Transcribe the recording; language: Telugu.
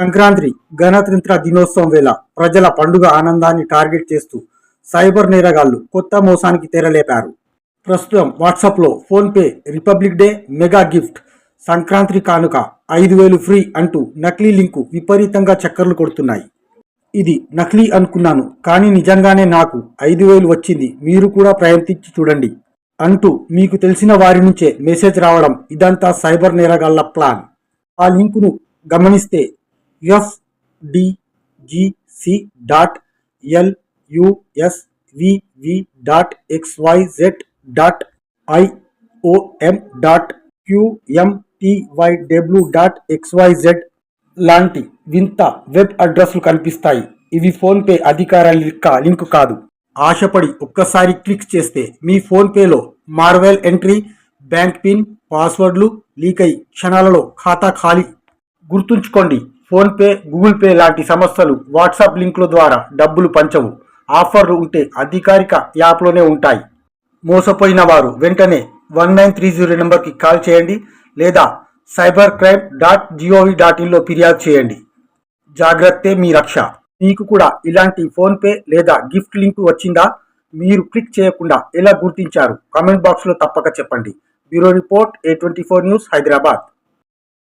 సంక్రాంతి గణతంత్ర దినోత్సవం వేళ ప్రజల పండుగ ఆనందాన్ని టార్గెట్ చేస్తూ సైబర్ నేరగాళ్లు కొత్త మోసానికి తెరలేపారు. ప్రస్తుతం వాట్సాప్లో PhonePe republic day mega gift Sankranti కానుక 5,000 ఫ్రీ అంటూ నకిలీ లింకు విపరీతంగా చక్కర్లు కొడుతున్నాయి. ఇది నకిలీ అనుకున్నాను, కానీ నిజంగానే నాకు 5,000 వచ్చింది, మీరు కూడా ప్రయత్నించి చూడండి అంటూ మీకు తెలిసిన వారి నుంచే మెసేజ్ రావడం ఇదంతా సైబర్ నేరగాళ్ల ప్లాన్. ఆ లింకును గమనిస్తే fdgc.lus.vv.xyz.iom.qmtyw.xyz లాంటి వింత వెబ్ అడ్రస్లు కనిపిస్తాయి. ఇవి ఫోన్పే అధికారిక లింక్ కాదు. ఆశపడి ఒక్కసారి క్లిక్ చేస్తే మీ ఫోన్పేలో మార్వెల్ ఎంట్రీ, బ్యాంక్ పిన్, పాస్వర్డ్లు లీక్ అయి క్షణాలలో ఖాతా ఖాళీ. గుర్తుంచుకోండి, ఫోన్పే, గూగుల్ పే లాంటి సంస్థలు వాట్సాప్ లింకుల ద్వారా డబ్బులు పంచవు. ఆఫర్లు ఉంటే అధికారిక యాప్లోనే ఉంటాయి. మోసపోయిన వారు వెంటనే 1930 నెంబర్కి కాల్ చేయండి లేదా cybercrime.gov.in ఫిర్యాదు చేయండి. జాగ్రత్తే మీ రక్ష. మీకు కూడా ఇలాంటి ఫోన్పే లేదా గిఫ్ట్ లింక్ వచ్చిందా? మీరు క్లిక్ చేయకుండా ఎలా గుర్తించారు? కామెంట్ బాక్స్లో తప్పక చెప్పండి. Bureau report A24 news, Hyderabad.